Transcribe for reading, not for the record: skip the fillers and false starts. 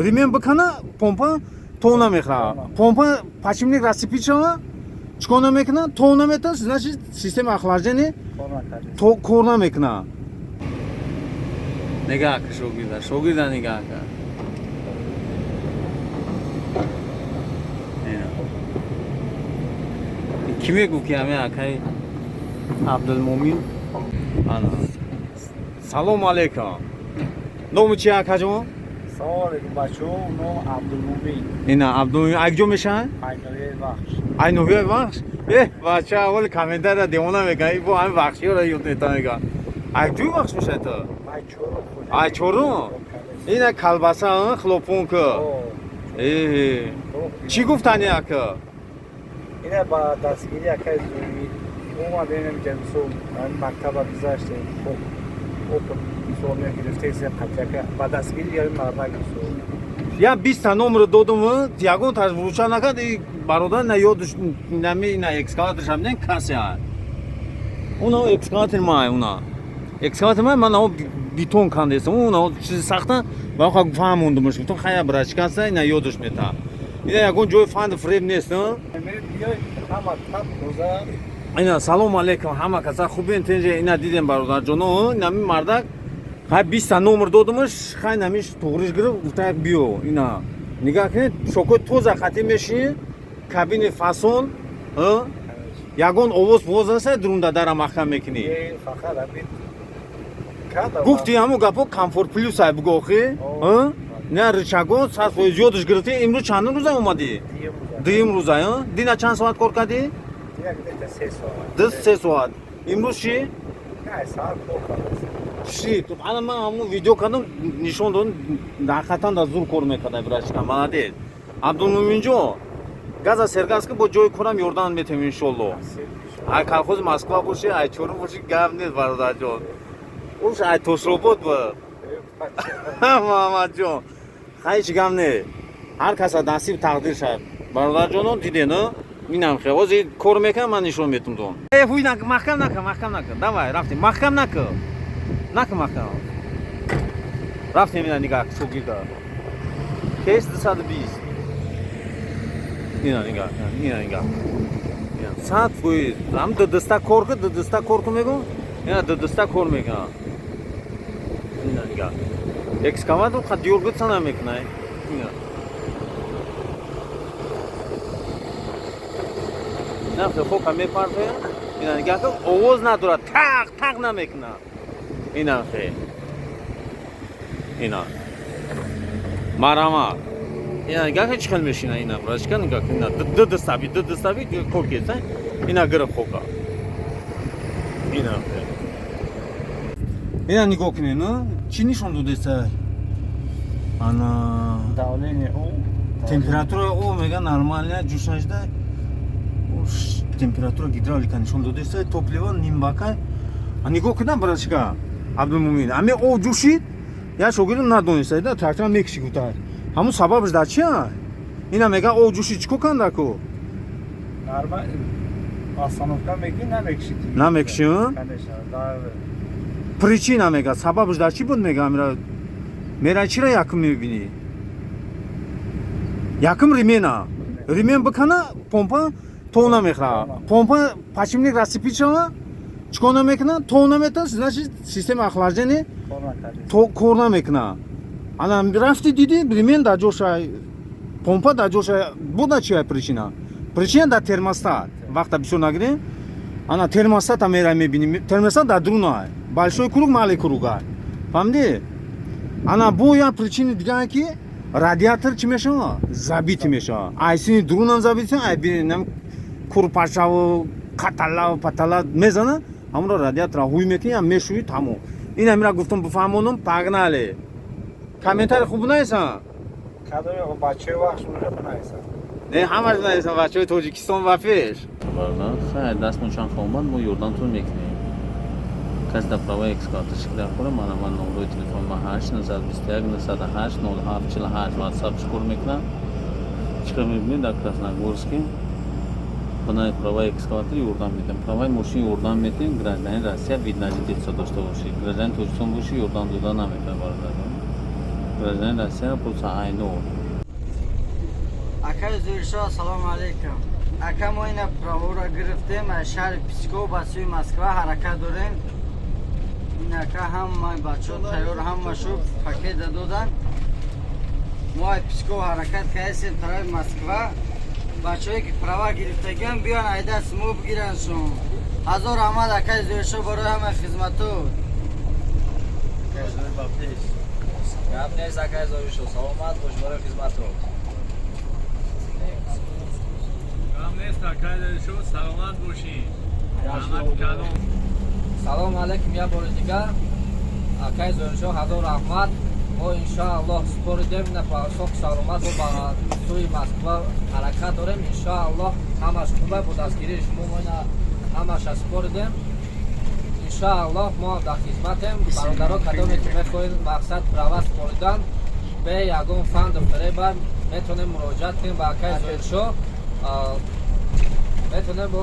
ремень быкана, помпа тона мехра. Помпа подшипник расцепить шава, чкона мекна, тона мета, значит система охлаждения то корна мекна. Нигах, шогирда нигах. Kime gukiyame akay Abdulmomin. Ana. Salom alaikum. Nomu chi akajo? Salam alaikum bacho, nom Abdulmomin. Ina Abdulmomin agjo meshan? Aynoye bakhsh. Aynoye bakhsh? Bacha awal komentara devona megai bu ham bakhshi ra yuteta mega. Agjo bakhsh mesha to. Ay choro. Ina kalbasa xloponka. Chi guftani aka? Ina ba dasgiri akay zumi. Oma benim canım ben maktaba güzelşte. Open sormaya girişteyse kaçaka. Ba dasgiri yarım araba gidiyor. Ya 20 ta номер додум, диагон таж вручанака и бародар на ёдш нами на экскаватор шамден кася. Уна экскаватор май уна. Экскаватор май мана бетон кандесам, уна чиз сахта ваха фамундум муш. То хая брачкаса на ёдш мета. Ина ягон ҷои фанд фреб нест, но? Ҳама тап роза. Ина салом алейкум, ҳама каса хубен тенже ина дидем бародар ҷоно, нами мардак хай 20 та номер додумаш, хай намиш туғриш гирифт, гуфта биё, ина. Нигоҳ кунед, шокои тоза қатӣ меши, кабини фасон, ягон овоз возаса дурунда дара маҳкам мекунӣ. Гуфти ҳамун гапо комфорт плюс ай бугохи? Не рычаго 100% ёдаш гирифти, имрӯз чандум рӯза омадӣ? Дуюм рӯза, дина чанд соат кор кардӣ? 3 соат. Имрӯз чӣ? Чӣ? Ана ман ҳамун видео кардам, нишон додам, ҳақиқатан да зур кор мекарда брачка, маладец. Абдулмуминҷон, газа сергаска бо ҷои корам ёрдан метавем иншолло. Ай колхози Москва боши, ай Чорум боши, гап нест бародарҷон. Уш ай Тошробод ба. Маҳаммадҷон, ҳеҷ гап не. Ҳар каса насиб тақдир шавад. Бародарҷонон диден, инам хе. Ҳозир кор мекунам, ман нишон метавам додам. Ҳуй нака, маҳкам нака. Давай, рафтем. Маҳкам нака. Нака маҳкам. Рафтем ина нигоҳ шогирда. Кес 220. Ина нигоҳ. Саат гӯи, ҳам дыста кор ку мегӯ. Ина дыста кор мекунам. Ина нигоҳ. Экскаватор қа дёргитса намекунай. Ина. Нафта хока мепартоям. Ина нигоҳ ку овоз надорад. Так намекунам. Ина хе. Ина. Марама. Ина нигоҳ ку чӣ хел мешина ина брачка нигоҳ ку ина дыстави кор кеса. Ина гирифт хока. Ина хе. Ина нигоҳ кунед, ну? Чӣ нишон додеса? Ана Давление о. температура о мега нормальная ҷӯшашда. Температура гидравлика нишон додеса, топливо нимбака. А нигоҳ кунам брачка. Абдулмумин, ами о ҷӯшид? Я шогирдам надониста, да трактор мекиши гута. Ҳамун сабабаш да чи? Ина мега о ҷӯшид чико канда ку? Нормал. Остановка меки намекиши. Намекиши, Конечно, да. Причина мега, сабабаш да чи буд мега амира? Мера чира якум мебини? Якум ремена. Ремен быкана, помпа тона мехра. Помпа подшипник расцепить шава, чкона мекна, тона мета, значит система охлаждения то корна мекна. Ана рафти диди, ремен да ҷоша, помпа да ҷоша, буда чия причина? Причина да термостат. Вақта бисёр нагирем, ана термостата мера мебини. Термостат да друна, большой круг, малый круг. Фаҳмиди? Ана бо я причина дига ки радиатор чӣ мешава? Забит мешава. Айсини друнам забит, ай бинам курпашаву, патала мезана, ҳамунро радиатора ҳуй мекунӣ, ам мешӯӣ, тамом. Ина мира гуфтам бифаҳмонам, пагнале. Комментарий хуб наесан? Кадои бачаи вақт муҷаб наесан. Не, ҳамаш наесан, бачаи Тоҷикистон ва пеш. Барда, хай дастмон чанд хомад, мо ёрдамтон мекунем. Кас да правои экскаватор шикда хӯра, ман номерои телефон ма 8 921 908 0748 WhatsApp шукур мекунам. Чикор мебинед дар Красногорске. Банаи правои экскаватор ёрдам медем. Правои мошин ёрдам медем, гражданин Россия вид на жительство дошта бошед. Гражданин Тоҷикистон бошед, ёрдам дода наметавонад бародар. гражданин Россия пулса Айнур. Ака Зуриша, ассалому алейкум. Ака мо ина правора гирифтем аз шаҳри Псков ба сӯи Москва ҳаракат дорем. Ин ака ҳама бачаҳо тайёр ҳама шуд пакет додан. Мо аз Псков ҳаракат кардем тарафи Москва. Бачаҳое ки права гирифтагиан биён айдаст мо бигираншон. ҳазор раҳмат ака Зуриша барои ҳама хизматот. Гап нест ака Зуриша, саломат бош барои хизматот. Гап нест ака Зуриша, саломат бошӣ. Раҳмат калом. Салом алейкум як бори дигар. Ака Зуриша, ҳазор раҳмат. Мо иншоаллоҳ супоридем на соҳ саломат ба сӯи Москва ҳаракат дорем. Иншоаллоҳ ҳамаш хуб бо дастгирии шумо мо ина ҳамаша супоридем. Иншоаллоҳ мо дар хизматем. Бародаро кадоме ки мехоҳед мақсад права супоридан бе ягон фанду фиреба метавонем муроҷиат кунем ба ака Зуриша. Метавонем бо